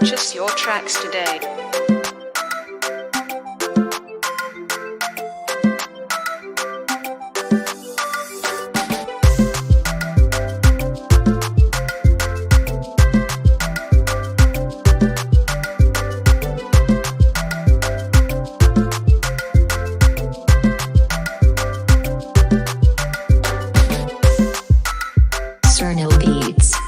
Purchase your tracks today. Cernil Beats.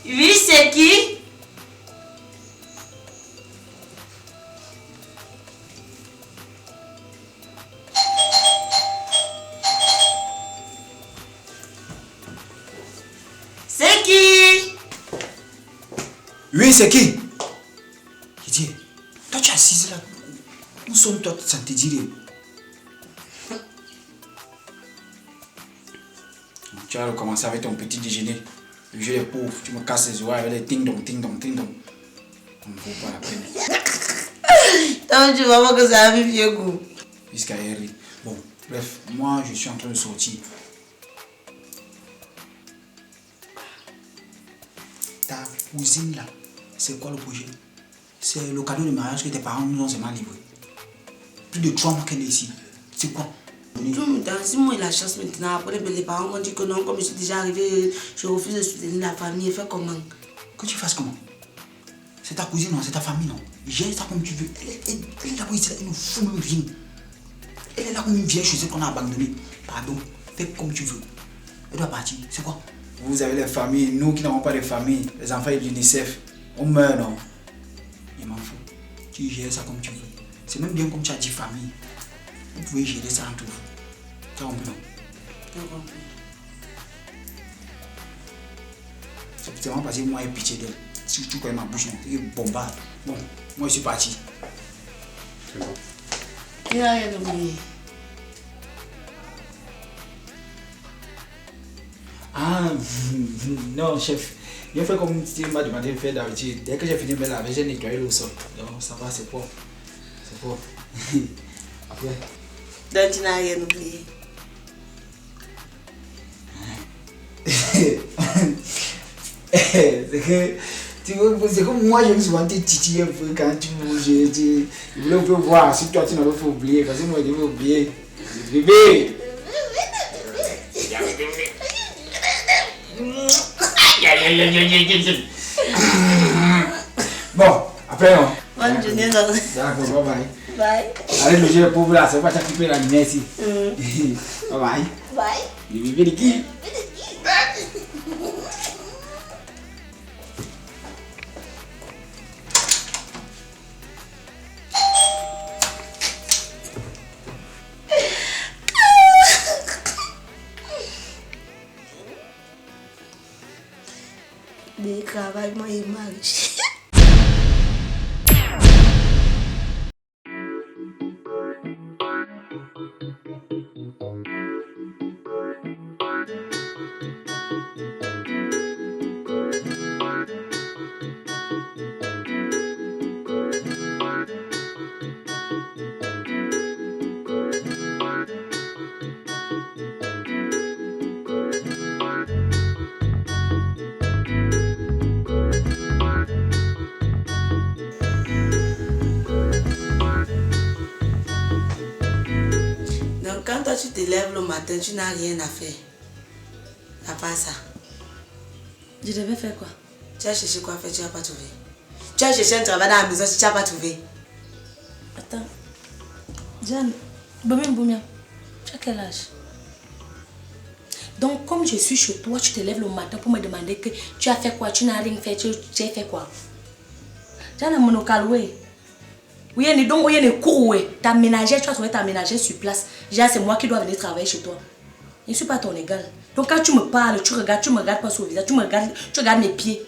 Oui, c'est qui? C'est qui? Oui, c'est qui? Didier, toi tu es assise là. Où sont toi sans te dire? Tu vas recommencer avec ton petit déjeuner. Le jeu des pauvres, tu me casses les oreilles avec les ting-dong, ting-dong, ting-dong. On ne vaut pas la peine. Donc tu vas voir que ça a un vieux goût. Jusqu'à hier. Bon, bref, moi je suis en train de sortir. Ta cousine là, c'est quoi le projet? C'est le cadeau de mariage que tes parents nous ont seulement livré. Plus de 3 mois qu'elle est ici. C'est quoi? Si moi j'ai la chance maintenant, après les parents m'ont dit que non, comme je suis déjà arrivé, je refuse de soutenir la famille. Fais comment? Que tu fasses comment? C'est ta cousine, non? C'est ta famille, non? Gère ça comme tu veux. Elle est là-bas ici, elle ne fout même rien. Elle est là comme une vieille chaussette qu'on a abandonnée. Pardon, fais comme tu veux. Elle doit partir. C'est quoi? Vous avez les familles, nous qui n'avons pas de famille, les enfants de l'UNICEF, on meurt, non? Je m'en fous. Tu gères ça comme tu veux. C'est même bien comme tu as dit famille. Vous pouvez gérer ça entre vous. Tu as compris, non? J'ai compris. C'est vraiment parce que moi j'ai pitié d'elle. Si tu connais ma bouche, non, c'est bombarde. Bon, moi je suis parti. C'est bon. Il n'y a rien oublié. Ah, non, chef. J'ai fait comme tu m'as demandé de faire d'habitude. Dès que j'ai fini de me laver, j'ai nettoyé le sol. Donc ça va, c'est propre. C'est propre. Après. Donc tu n'as rien oublié. C'est comme moi, je me suis vanté titiller un peu quand tu bouges. Je voulais un peu voir si toi tu n'avais pas oublié. Parce que moi, je vais oublier. Bébé! Bon, après non. Bonne journée, non. D'accord, bye bye. Bye. Allez, le jeu pauvre là, c'est pas t'occuper la lumière ici. Bye bye. Bye. Le bébé de qui? Des travails, moi, il marche. Quand toi tu te lèves le matin, tu n'as rien à faire. À part ça. Je devais faire quoi? Tu as cherché quoi faire, tu n'as pas trouvé. Tu as cherché un travail dans la maison si tu n'as pas trouvé. Attends. Jeanne, Boumia, tu as quel âge? Donc, comme je suis chez toi, tu te lèves le matin pour me demander que tu as fait quoi, tu n'as rien fait, tu as fait quoi? Jeanne, monocaloué. Oui, et donc, il y a des cours, ta ménagère, tu vas trouver ta ménagère sur place. Déjà, c'est moi qui dois venir travailler chez toi. Je ne suis pas ton égal. Donc, quand tu me parles, tu me regardes pas sur le visage, tu regardes mes pieds.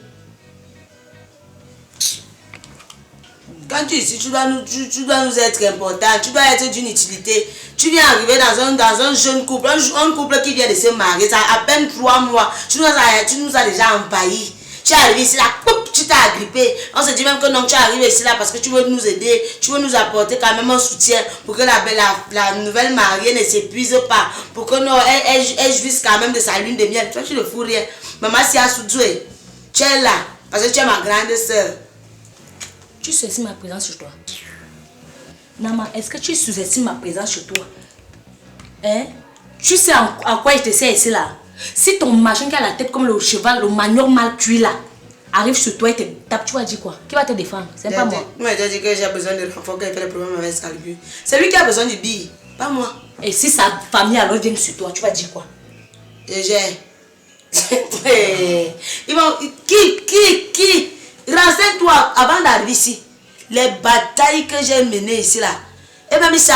Quand tu es ici, tu dois nous être important, tu dois être d'une utilité. Tu viens arriver dans un jeune couple, un couple qui vient de se marier, ça a à peine 3 mois. Tu nous as déjà empahis. Tu es arrivé ici là, poup, tu t'es agrippé. On se dit même que non, tu es arrivé ici là parce que tu veux nous aider, tu veux nous apporter quand même un soutien pour que la nouvelle mariée ne s'épuise pas, pour que non, elle jouisse quand même de sa lune de miel. Toi, tu ne fous rien. Maman, si à Soudjoué, tu es là parce que tu es ma grande soeur. Tu sous-estimes ma présence chez toi. Nama, est-ce que tu sous-estimes ma présence chez toi? Hein? Tu sais en quoi je te sais ici là? Si ton machin qui a la tête comme le cheval, le manioc mal cuit là, arrive sur toi et te tape, tu vas dire quoi? Qui va te défendre? C'est pas moi. Moi, je dis que j'ai besoin de renfort quand il fait les problèmes avec Scalibur. C'est lui qui a besoin du billet, pas moi. Et si sa famille alors vient sur toi, tu vas dire quoi? J'ai. Ils vont. Qui? Renseigne-toi avant d'arriver ici. Les batailles que j'ai menées ici là. Et même ça.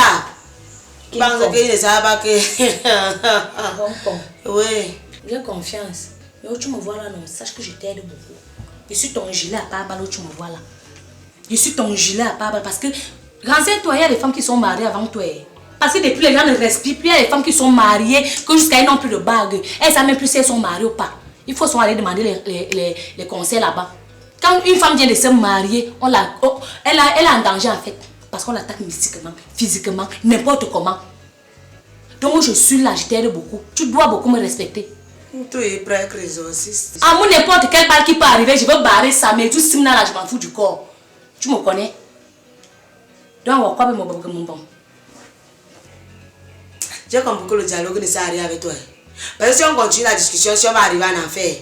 Je pense qu'il ne savent pas que. Oui. J'ai confiance. Mais où tu me vois là, non, sache que je t'aide beaucoup. Je suis ton gilet à part balle où tu me vois là. Je suis ton gilet à part balle parce que, renseigne-toi, il y a des femmes qui sont mariées avant toi. Parce que depuis les gens ne respirent plus, il y a des femmes qui sont mariées, que jusqu'à elles n'ont plus de bague. Elles ne savent même plus si elles sont mariées ou pas. Il faut aller demander les conseils là-bas. Quand une femme vient de se marier, elle est en danger en fait. Parce qu'on l'attaque mystiquement, physiquement, n'importe comment. Donc je suis là, je t'aide beaucoup. Tu dois beaucoup me respecter. Tu es prêt que exorciste. À moi, n'importe quelle balle qui peut arriver, je veux barrer ça, mais tout simple là, je m'en fous du corps. Tu me connais? Donc, on va quoi mon bon. J'ai compris que le dialogue ne sert à rien avec toi. Parce que si on continue la discussion, si on va arriver en enfer.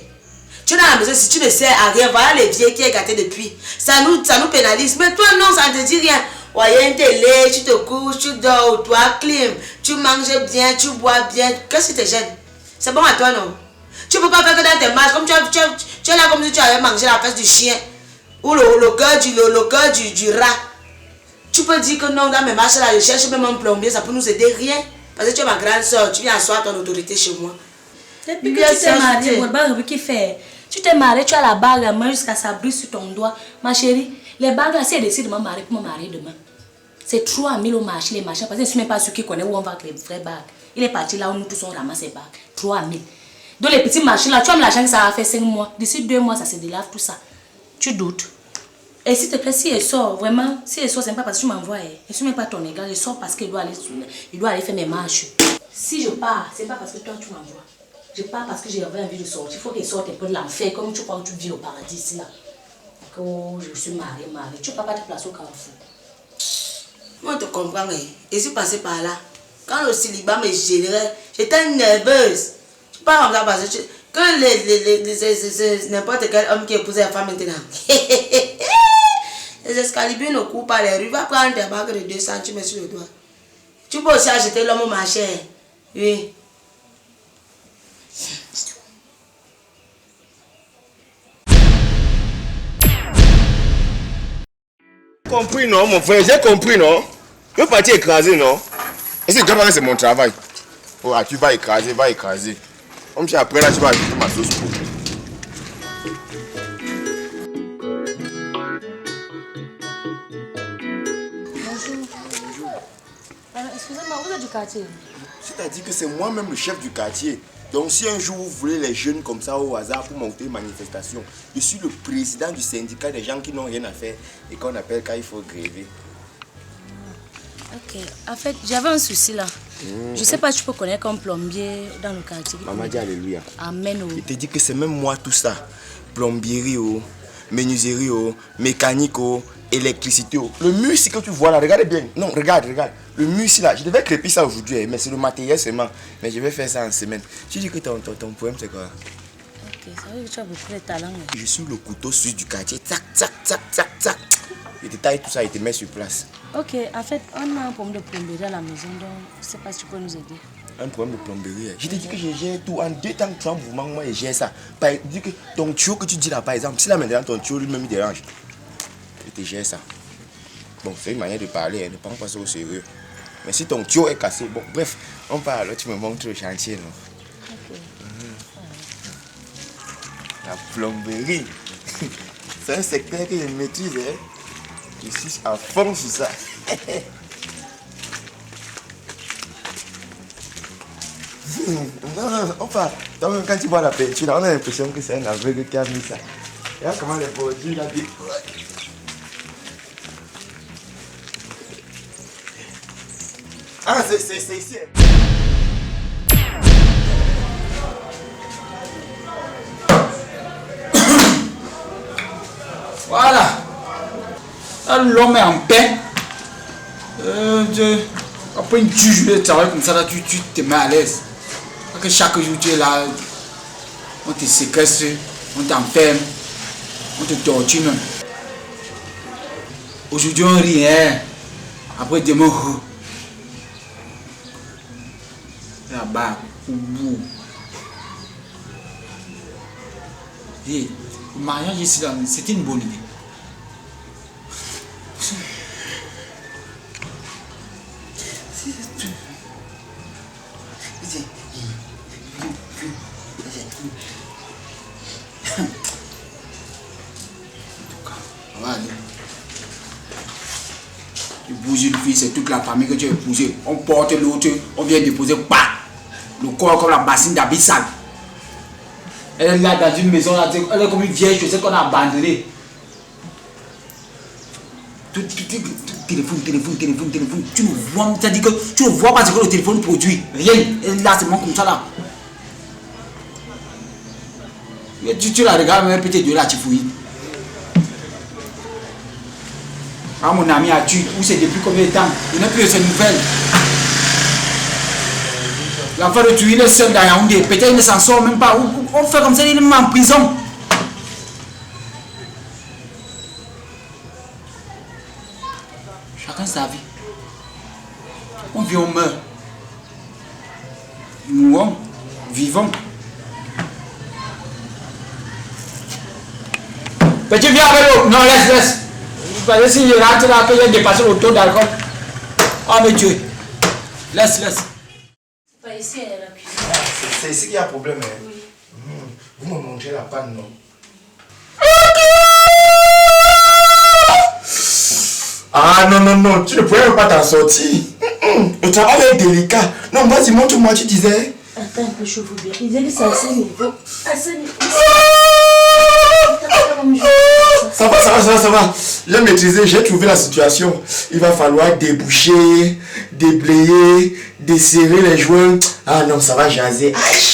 Tu es dans la maison, si tu ne sais à rien, voilà les vieilles qui est gâté depuis. Ça nous pénalise. Mais toi, non, ça ne te dit rien. Ouais, une télé, tu te couches, tu dors, toi, clim, tu manges bien, tu bois bien. Qu'est-ce qui te gêne? C'est bon à toi, non? Tu ne peux pas faire que dans tes marches, comme tu es là comme si tu avais mangé la fesse du chien. Ou le cœur du rat. Tu peux dire que non, dans mes marches là, je cherche même un plombier, ça peut nous aider, rien. Parce que tu es ma grande soeur, tu viens asseoir ton autorité chez moi. Depuis que tu t'es mariée, qui fait? Tu t'es mariée, tu as la bague à main jusqu'à ça brille sur ton doigt. Ma chérie, les bagues là, si elle décide de me marier pour me marier demain, c'est 3 000 au marché, les machins. Parce que je ne suis même pas sûr qu'il connaît où on va avec les vraies bagues. Il est parti là où nous tous on ramasse les bagues. 3 000. Donc les petits machins là, tu as l'argent que ça va faire 5 mois. D'ici 2 mois, ça se délave tout ça. Tu doutes. Et s'il te plaît, si elle sort, vraiment, si elle sort, c'est pas parce que tu m'envoies. Je ne suis même pas ton égal, elle sort parce qu'il doit aller faire mes marches. Si je pars, c'est pas parce que toi tu m'envoies. Je pars parce que j'ai envie de sortir. Il faut qu'elle sorte un peu de l'enfer, comme tu crois que tu vis au paradis ici là. Que je suis mariée. Tu ne peux pas te placer au carrefour. Moi, je te comprends. Et si passé par là, quand le célibat me gênerait, j'étais nerveuse. Tu parles comme ça parce que n'importe quel homme qui épouse la femme maintenant. Les escalibres ne courent pas les rues. Va prendre tes bagues de 2 cm sur le doigt. Tu peux aussi acheter l'homme au marché. Oui. Compris non, mon frère, j'ai compris non. Je veux partir écraser non. Et c'est déjà c'est mon travail. Oh, tu vas écraser, Comme si après là tu vas ajouter ma sauce pour. Excusez-moi, vous êtes du quartier? C'est-à-dire que c'est moi-même le chef du quartier. Donc si un jour vous voulez les jeunes comme ça au hasard pour monter une manifestation, je suis le président du syndicat des gens qui n'ont rien à faire et qu'on appelle quand il faut gréver. Ok, en fait, j'avais un souci là. Je sais pas si tu peux connaître un plombier dans le quartier. Maman dit alléluia. Amen. Il te dit que c'est même moi tout ça. Plomberie, menuiserie, mécanique, électricité. Le mur ici que tu vois là, regarde bien. Non, regarde. Le mur ici là, je devais crêper ça aujourd'hui, mais c'est le matériel seulement. Mais je vais faire ça en semaine. Tu dis que ton problème c'est quoi? Ok, ça veut dire que tu as beaucoup de talent. Je suis le couteau suisse du quartier. Tac. Je te taille tout ça et te mets sur place. Ok, en fait, on a un problème de plomberie à la maison, donc je ne sais pas si tu peux nous aider. Un problème de plomberie. Je te dis que je gère tout. En 2 temps, 3 mouvements, moi je gère ça. Par exemple, ton tuyau que tu dis là, par exemple, si là maintenant ton tuyau lui-même il dérange, je te gère ça. Bon, c'est une manière de parler, hein, ne prends pas ça au sérieux. Mais si ton tuyau est cassé, bon, bref, on parle, tu me montres le chantier, non? Ok. La plomberie, c'est un secteur que je maîtrise, hein. Je suis à fond sur ça. Non, enfin, quand tu vois la peinture, on a l'impression que c'est un aveugle qui a mis ça. Regarde comment les produits là. Ah, c'est ici. Voilà. L'homme est en paix. Après une journée de travail comme ça, là, tu te mets à l'aise. Parce que chaque jour tu es là, on te séquestre, on t'enferme, on te torture même. Aujourd'hui on rit, hein. Après demain, oh. Là-bas, au bout. Et le mariage ici, c'était une bonne idée. On va aller. Tu bouges une fille, c'est toute la famille que tu as épousée. On porte l'autre, on vient déposer, bah, le corps comme la bassine d'Abyssal. Elle est là dans une maison, là, elle est comme une vieille chaussette qu'on a abandonnée. Tout téléphone. Tu ne vois, c'est-à-dire que tu ne vois pas ce que le téléphone produit. Rien. Elle est là, c'est moi comme ça là. Tu la regardes, mais peut-être de là, tu fouilles. Ah, mon ami a tué, où c'est depuis combien de temps? Il n'a plus de ses nouvelles. L'enfant de tuer, il est seul dans Yaoundé. Peut-être il ne s'en sort même pas. On fait comme ça, il est même en prison. Chacun sa vie. On vit, on meurt. Nous mourons, vivons. Petit, viens avec l'eau. Non, laisse. Parce que s'il rentre là, qu'il a dépassé le taux d'alcool. Oh, mais Dieu. Laisse. C'est pas ici, elle est la cuisine. C'est ici qu'il y a un problème, hein? Oui. Vous me montrez la panne, non? Ah non, tu ne pouvais même pas t'en sortir. Le travail est délicat. Non, vas-y, montre-moi, tu disais. Attends un peu, je vous bien. Il dit que c'est à ce niveau. Ça va. J'ai maîtrisé, j'ai trouvé la situation. Il va falloir déboucher, déblayer, desserrer les joints. Ah non, ça va jaser. Aïe.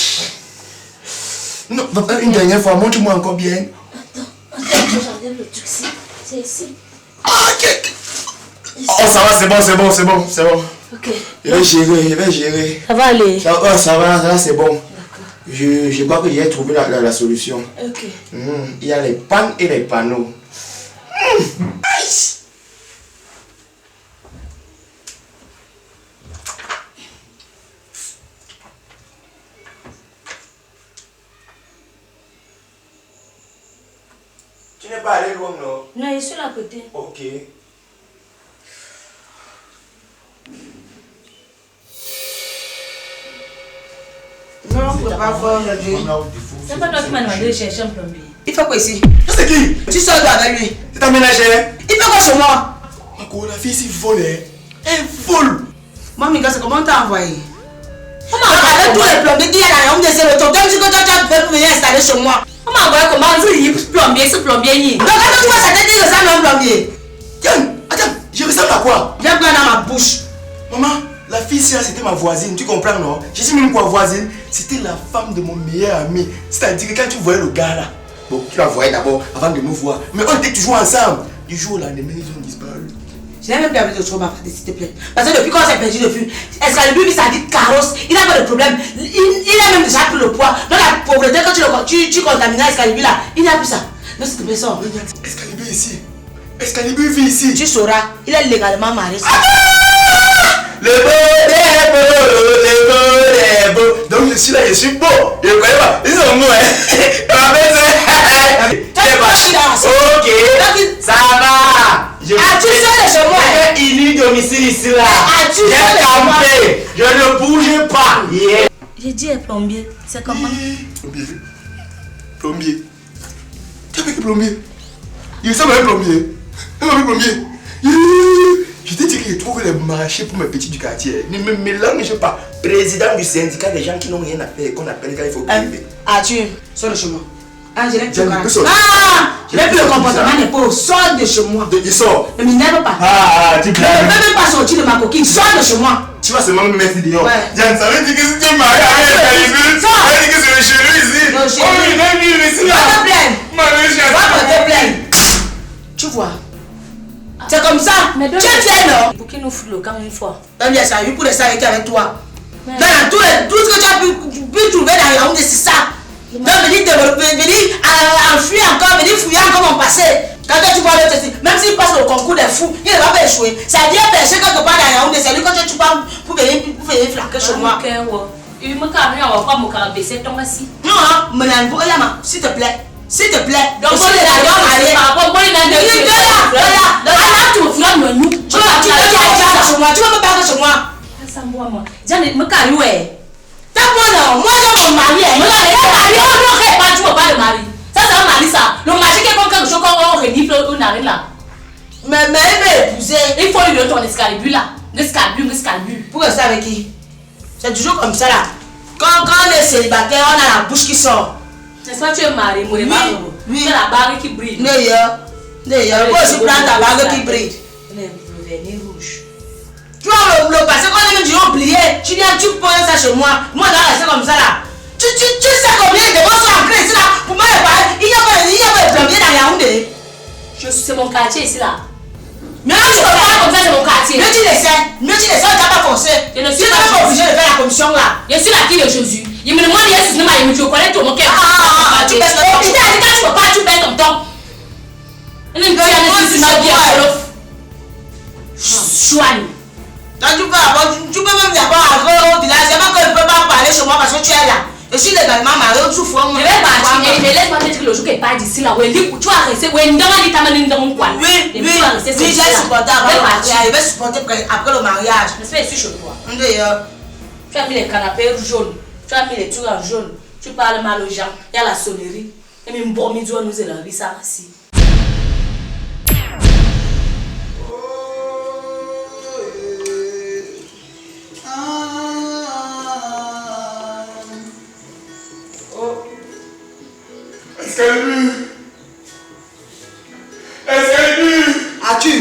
Non, une dernière fois, montre-moi encore bien. Attends, j'enlève le truc ici. C'est ici. Ah, ok. Oh, ça va, c'est bon. Ok. Je vais gérer. Ça va aller. Ça va, là c'est bon. Je crois que j'ai trouvé la solution. Ok. Il y a les pannes et les panneaux. Aïe. Tu n'es pas allé loin, non? Non, je suis là à côté. Ok. Non, on ne peut pas faire aujourd'hui. C'est pas toi qui m'as demandé de chercher un plombier. Il fait quoi ici? C'est qui? Tu sors d'où avec lui? C'est ta ménagère? Il fait quoi chez moi? Marco, la fille ici vole, hein? Elle vole! Moi, Mika, c'est comment on t'a envoyé? Avec tous les plombiers qui y a là, on me dit c'est le tour. Même si tu as fait pour venir installer chez moi. On m'a envoyé comment dire plombier, c'est plombier. Donc quand tu vois ça, tu dis que ça c'est un plombier. Tiens, attends, je ressemble à quoi? Viens prendre dans ma bouche. Maman, la fille ici, c'était ma voisine, tu comprends, non? Je suis même quoi voisine? C'était la femme de mon meilleur ami. C'est-à-dire que quand tu voyais le gars là, bon, tu la voyais d'abord avant de nous voir. Mais on était toujours ensemble. Du jour au lendemain, ils ont disparu. Je n'ai même plus envie de trouver ma frère, s'il te plaît. Parce que depuis qu'on s'est perdu depuis, Excalibur, ça dit carrosse, il n'a pas de problème. Il a même déjà pris le poids. Donc la pauvreté, quand tu contaminas Excalibur là, il n'y a plus ça. Non, s'il te plaît, sors. Excalibur ici. Excalibur vit ici. Tu sauras, il est légalement marié. Le beau. Donc je suis là, je suis beau. Je ne connais pas. Ils sont beaux, hein. Ok, ça va. As-tu sonné chez moi? J'ai une domicile ici là. As-tu sonné chez moi? Je ne bouge pas. J'ai dit un plombier. C'est comment? Plombier. Tu es avec le plombier? Il ressemble à un plombier. Je t'ai dit qu'il trouve les marchés pour mes petits du quartier. Ne me mélange pas. Président du syndicat des gens qui n'ont rien à faire, qu'on appelle quand il faut priver. As-tu sors de chez moi? Ah, je n'ai plus le le comportement des pauvres. Sors de chez moi. Il sort. Ne m'énerve pas. Tu Ne peux même pas sortir de ma coquille. Sors de chez moi. Tu vas seulement me mettre dehors. Ouais. Ça veut dire que si tu es marié avec Calibus, ça veut dire que c'est le chez lui ici. Non, chez lui. Il est venu ici là. Va te plaindre. Va te plaindre. Tu vois? C'est comme ça. Mais tu es fier, non? Pour qu'il nous foute le camp une fois. Donc, bien ça, pour rester avec toi. Dans tout ce que tu as pu trouver dans Yaoundé, c'est ça. Donc, venir enfuir encore, venir fouiller encore mon passé. Quand tu vois l'autre, même s'il passe au concours des fous, il ne va pas échouer. Ça vient pêcher quelque part dans Yaoundé, c'est lui quand tu parles pour venir flaquer chez moi. Il me carré, on va pas me carabesser ton assis. Non, s'il te plaît. S'il te plaît. Donc, on est tu vas me parler chez moi. Ça moi. Janet, me carré, ouais. T'as moi non, moi j'ai mon mari. Tu vois pas le mari. Ça, c'est un mari, ça. Le mari qui est comme quelque chose qu'on renifle au narine là. Mais il m'a épousé. Il faut lui donner ton escalibur là. L'escalibur. Pour rester avec qui? C'est toujours comme ça là. Quand on est célibataire, on a la bouche qui sort. N'est-ce pas, tu es marié, mon époux? Oui. Tu as la barre qui brille. D'ailleurs, moi aussi prends ta bague qui brille. Le vernis rouge. Tu vois le passé, quand on est dit oublié, tu viens, tu poses ça chez moi. Moi, je dois rester comme ça là. Tu sais combien de gens sont ancrés ici là? Pour moi, il y a pas de plombier dans Yaoundé. C'est mon quartier ici là. Mais non, tu peux pas comme ça, c'est mon quartier. Mieux tu laisses, on t'a pas forcé. Je ne Tu suis n'es pas obligé de faire la commission là. Je suis la fille de Jésus. Il me demande Jésus, je connais tout mon cœur. Tu baisses le ton. Tu peux pas, tu baisses ton temps. Chouane. Tu peux même d'abord arriver au village. C'est pas que je ne peux pas parler chez moi parce que tu es là. Je suis légalement marié, tu fous moi. Je vais partir, mais laisse-moi te dire que le jour qu'elle part d'ici là, tu vas rester, oui, j'ai supporté avant le mariage. Je vais supporter après le mariage. Je suis ici chez toi. D'ailleurs. Tu as mis les canapés jaunes, tu as mis les trucs en jaune, tu parles mal aux gens, il y a la sonnerie. Et même bon, nous allons nous ça ici. As-tu?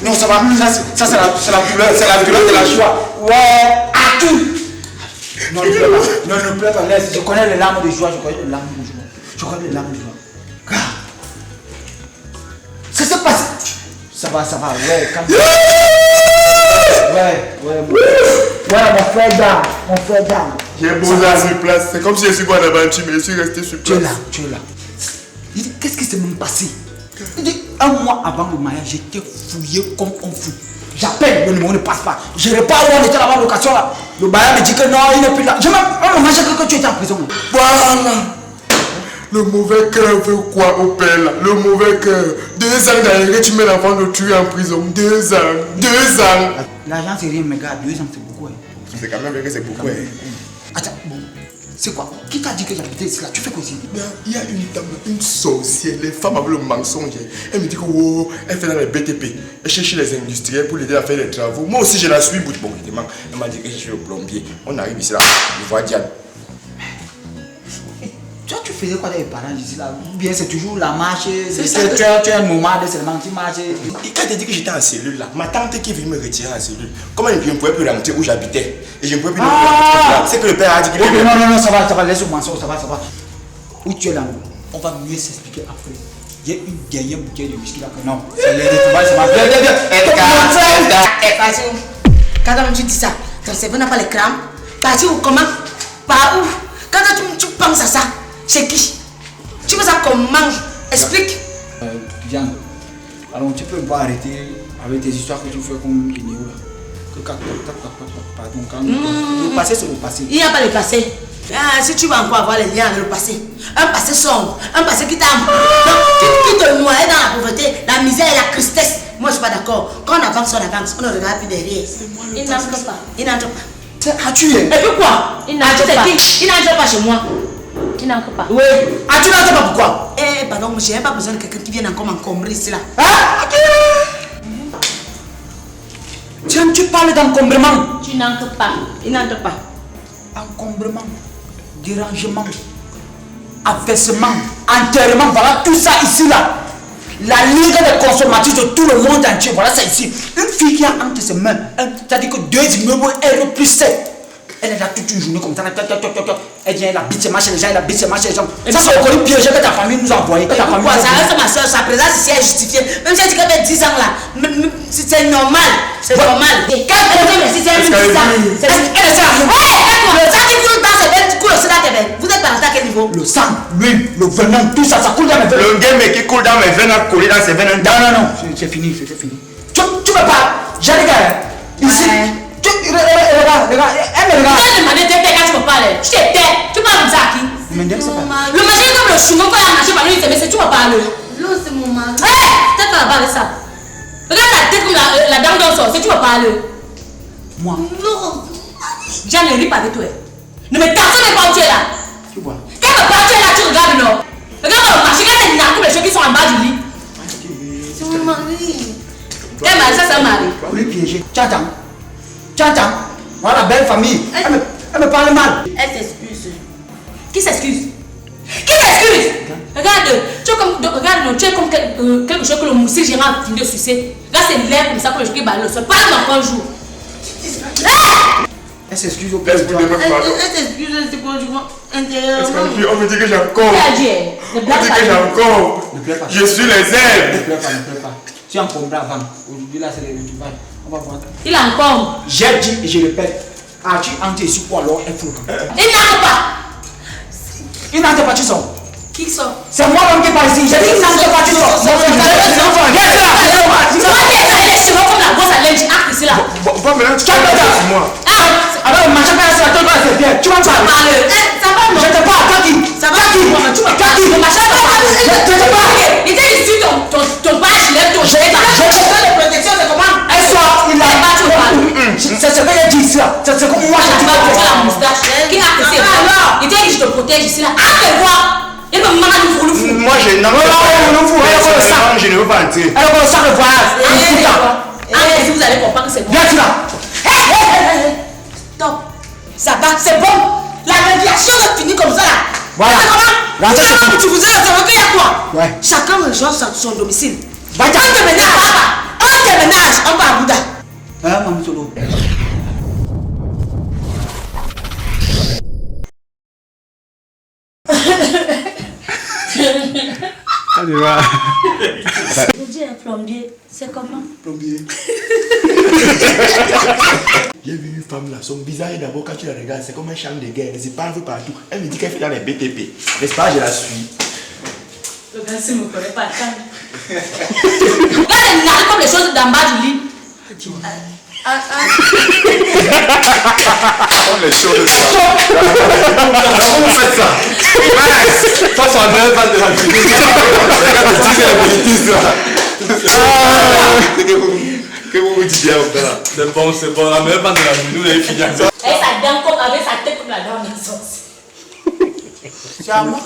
Non, ça va. Ça c'est la douleur, c'est la douleur de la joie. Ouais, à tout. Non, ne pleure pas. Non, ne pleure pas. Laisse. Je connais les larmes de joie. Je connais les larmes de joie. Ça se passe. Ça va. Ouais, calme. Ouais, mon frère d'âme. J'ai posé sur place. C'est comme si je suis quoi là-bas, mais je suis resté sur place. Tu es là. Il dit, qu'est-ce qui s'est même passé? Il dit, un mois avant le mariage, j'étais fouillé comme un fou. J'appelle, le numéro ne passe pas. Je repars où on était là-bas en location là. Le bailleur me dit que non, il n'est plus là. Je me mangeais que tu étais en prison. Voilà. Le mauvais cœur veut quoi au père là? Le mauvais cœur. 2 ans derrière, tu mets l'enfant de tuer en prison. 2 ans. L'argent c'est rien, mes gars. 2 ans c'est beaucoup. C'est quand même vrai que c'est beaucoup. Attends, bon. C'est quoi? Qui t'a dit que j'habitais ici là? Tu fais quoi ici? Il y a une dame, une sorcière, les femmes avec le mensonge. Elle me dit que oh, elle fait dans les BTP. Elle cherche les industriels pour l'aider à faire les travaux. Moi aussi je la suis, bon, elle m'a dit que je suis le plombier. On arrive ici là, je vois Diane. Toi, tu faisais quoi avec les parents ici là? Ou bien c'est toujours la marche? Tu es un nomade seulement, tu marches? Quand elle dit que j'étais en cellule là, ma tante qui est venue me retirer en cellule, comment je ne pouvais plus rentrer où j'habitais? Et je ne pouvais plus rentrer. C'est que le père a dit que... Non, ça va, laisse-moi, ça va. Où tu es là? On va mieux s'expliquer après. Il y a une dernière bouteille de whisky là que non. C'est les retrouvailles, ça va. Viens. Quand tu dis ça, ton cerveau n'a pas les crampes. Partir où? Comment? Par où? Quand tu penses à ça, c'est qui? Tu veux ça comment? Explique. Viens. Alors tu peux pas arrêter avec tes histoires que tu fais comme Kénéo là. Pardon, le passé, c'est le passé. Il n'y a pas le passé. Ah, si tu vas encore avoir les liens avec le passé, un passé sombre, un passé qui t'a qui te noie dans la pauvreté, la misère et la tristesse. Moi, je ne suis pas d'accord. Quand on avance, on ne regarde plus derrière. Il n'entre pas. Il n'entre pas. As-tu Et puis quoi? Il n'entre pas. Il n'entre pas chez moi. Il n'entre pas. Oui. Ah, tu n'entres pas pourquoi? Eh, pardon, je n'ai pas besoin de quelqu'un qui vienne encore m'encombrer ici là. Ah, tiens, tu parles d'encombrement. Tu n'entres pas. Il n'entre pas. Encombrement, dérangement, affaissement, enterrement, voilà tout ça ici là. La ligue des consommatrices de tout le monde entier, voilà ça ici. Une fille qui a entre ses mains, c'est-à-dire que 2 immeubles, elle plus 7. Elle est là toute une journée comme ça, elle vient, elle habite ses marchés les gens, elle habite ses marchés les gens. Ça c'est encore piégé que ta famille nous a envoyé. Pourquoi ça reste ma soeur, sa présence ici est justifiée. Même si elle dit qu'elle fait 10 ans là, c'est normal. C'est normal. Et quand elle fait 10 ans, elle est ça. Le sang qui coule dans ses veines, coule aussi dans tes veines. Vous êtes parti à quel niveau? Le sang, l'huile, le venin, tout ça, ça coule dans mes veines. Le game qui coule dans mes veines a collé dans ses veines. Non, c'est fini, c'est fini. Tu peux pas, j'ai les gars, ici. Regarde, elle me regarde. Tu demandé tes quand tu me parles. Tu t'es tais. Tu parles de ça à qui? Mais c'est pas. Le machin comme le chou, quand il a marché par lui, mais c'est tu me parles. L'eau, c'est mon mari. Peut-être qu'on va parler de ça. Regarde la tête comme la dame dans son, c'est tu me parles. Moi. Non. Jean ne rit pas avec toi. Ne me tasse pas où tu es là. Tu vois. Quand me parle, tu es là, tu regardes, non. Regarde le marché, quand il y a les choses qui sont en bas du lit. C'est mon mari. Quel mari, ça c'est un mari. Pour les piéger. Tu entends? Voilà, belle famille. Elle me parle mal. Elle s'excuse. Qui s'excuse? Qui s'excuse? Regarde, tu es comme quelque chose que le moussi gérant a fini de sucer. Là, c'est l'air comme ça que le qui balle le sol. Parle-moi un jour. Elle s'excuse au père. Elle s'excuse, c'est quoi, je vois intérieurement. On me dit que j'ai encore. Ne On me dit que j'ai encore. Ne pleure pas. Je suis les ailes. Ne pleure pas. Tu es encombré avant. Aujourd'hui, là, c'est le rituel. On va voir. Il a encore. J'ai dit et je répète. Tu entres ici pour alors elle flotte. Il n'entre pas. Il n'entre pas, tu sors. Qui sort? C'est moi-même qui parle ici. J'ai dit il n'entre pas, tu sors. C'est comme la grosse à l'aide, acte ici là. Va maintenant, tu parles moi. Alors, machin, ça te va, c'est bien. Tu vas parler. Ça va, non? Je te parle, toi qui? Ça va, tu vas qui? Le machin va parler. Je te parle. Il était ici, ton page, il est ton chien. de protection, c'est comment? Elle sort, il a pas, tu parles. C'est ce que j'ai dit ici là. C'est ce que moi j'ai Tu dit. vas toucher la moustache. Qui a cassé? Il était dit, je te protège ici là. Arrête-moi. Il me m'a dit, vous le fou. Moi, je n'en veux pas. Je ne veux pas entrer. Elle va au sac de voyage. Si vous allez comprendre que c'est bon. Viens, tu là. Stop. Ça va, c'est bon. La radiation est finie comme ça là. Voilà. Là, tu vous as observé qu'il y a quoi? Ouais. Chacun rejoint son domicile. Va, On déménage, on va à Bouddha. Hein, Maman Solo. Allez, va. Je dis un plombier, c'est comment? Plombier. J'ai vu une femme là, son visage d'abord quand tu la regardes, c'est comme un champ de guerre, elle se parle partout. Elle me dit qu'elle fait dans les BTP. N'est-ce pas, je la suis. Le gars, si ne me connaît pas, attends. Là, elle n'arrive comme les choses d'en bas du lit. Les choses ça. Comment vous faites ça? Ça, c'est un vrai fan de la vidéo. Regarde, tu dis la vérité, ça. Que vous dites bien, là. C'est bon, la meilleure fan de la vidéo, elle est finie. Et sa dent comme avec sa tête comme la dent de sauce. C'est à moi.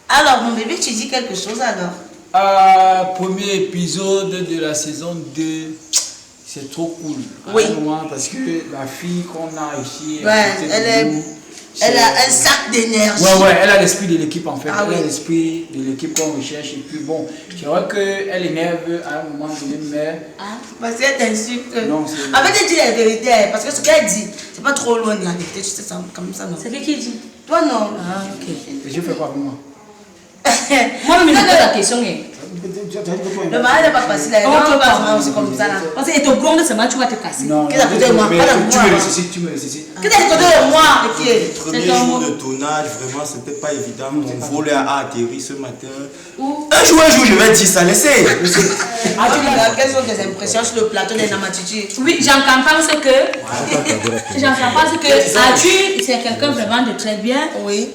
Alors, mon bébé, tu dis quelque chose alors? Premier épisode de la saison 2, c'est trop cool. Oui. Parce que la fille qu'on a ici, Ouais, elle a un sac d'énergie. Ouais, elle a l'esprit de l'équipe en fait. Ah Elle a oui. l'esprit de l'équipe qu'on recherche. Et puis bon, c'est vrai qu'elle énerve à un moment donné, mais. Parce qu'elle t'insulte. Non, c'est- En fait, elle dit la vérité. Parce que ce qu'elle dit, c'est pas trop loin de la vérité. Tu sais ça, comme ça, non? C'est qui dit? Toi, non. Ah, ok. Et je fais quoi pour moi? Moi, je me pose la question. Le mariage n'est pas facile. On ne pas aussi comme ça. Parce que ton gronde, c'est mal, tu vas te casser. Qu'est-ce que tu as moi? Tu me nécessites, tu me nécessites. Qu'est-ce que tu as de moi? Premier jour de tournage, vraiment, c'était pas évident. Mon vol a atterri ce matin. Un jour, je vais dire ça, laissez. Quelles sont tes impressions sur le plateau des Namatiti? Oui, j'en pense que. Arthur, c'est quelqu'un vraiment de très bien. Oui.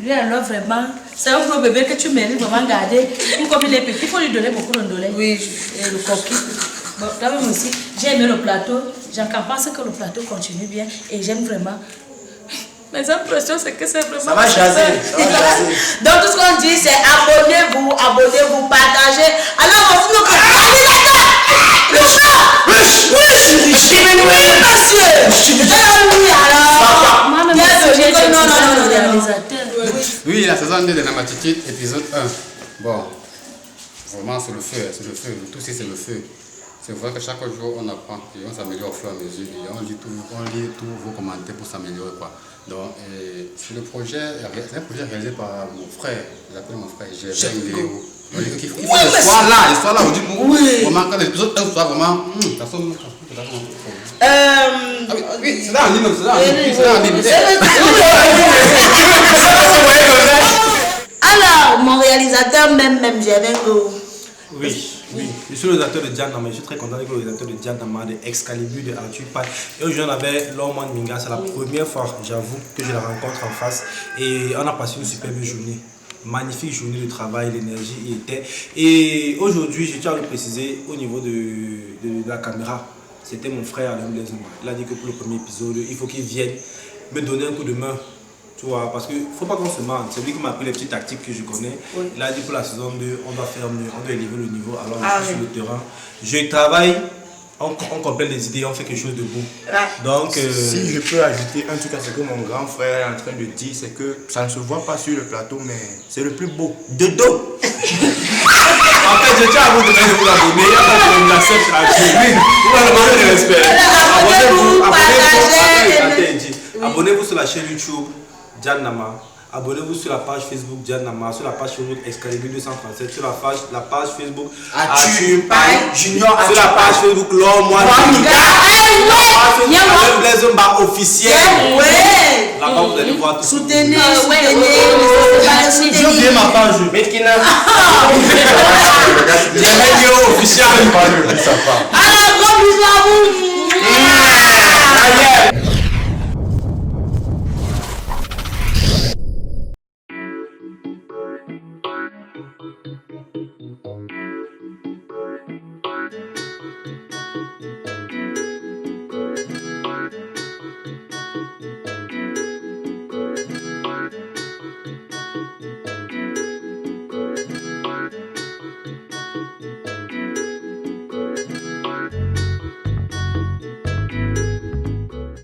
Lui, alors vraiment, c'est un gros bébé que tu mérites vraiment garder. Comme il est petit, il faut lui donner beaucoup d'ondolé. Oui. Et le coquille. Bon, toi-même aussi, j'ai aimé le plateau. J'en pense que le plateau continue bien et j'aime vraiment. Mes impressions, c'est que c'est vraiment. Ça va jaser. Donc, tout ce qu'on dit, c'est abonnez-vous, partagez. Alors, on fout le oui, la saison 2 de Namatiti, épisode 1. Bon, vraiment, c'est le feu, tout c'est le feu. C'est vrai que chaque jour, on apprend et on s'améliore au fur et à mesure. Et on lit tous vos commentaires pour s'améliorer. Donc, c'est le projet, c'est un projet réalisé par mon frère. J'appelle mon frère Gervais Léo. Il faut l'histoire là, on dit, vraiment, quand l'épisode 1 soit vraiment, ça sonne. Oui, c'est là en ligne, Alors, mon réalisateur, même Gervais. Oui, je suis le réalisateur de Dianama. Je suis très content d'être le réalisateur de Dianama, de Excalibur, de Arthur Pai. Et aujourd'hui, on avait Lorman Minga. C'est la première fois, j'avoue, que je la rencontre en face. Et on a passé une superbe journée. Magnifique journée de travail, l'énergie y était. Et aujourd'hui, je tiens à le préciser au niveau de la caméra. C'était mon frère Alain Blaise. Il a dit que pour le premier épisode, il faut qu'il vienne me donner un coup de main. Tu vois, parce qu'il ne faut pas qu'on se mente. C'est lui qui m'a appris les petites tactiques que je connais. Oui. Il a dit pour la saison 2, on doit faire mieux, on doit élever le niveau. Alors je suis sur le terrain. Je travaille, on complète les idées, on fait quelque chose de beau. Donc, si je peux ajouter un truc à ce que mon grand frère est en train de dire, c'est que ça ne se voit pas sur le plateau, mais c'est le plus beau. De dos. En fait, je tiens à vous demander de vous abonner. Il n'y a pas de l'accepte à Jésus. Vous m'avez demandé de respect. Abonnez-vous sur la chaîne YouTube Dianama. Abonnez-vous sur la page Facebook Dianama, sur la page Facebook Excalibur 237, sur la page Facebook Arthur Pai Junior, sur la page Facebook Lorman Minga, Blaise Mba officiel. Là-bas, vous allez voir tout. Soutenez. J'ai oublié ma page. Mekina. J'ai officiel. Alors, gros bisous à vous.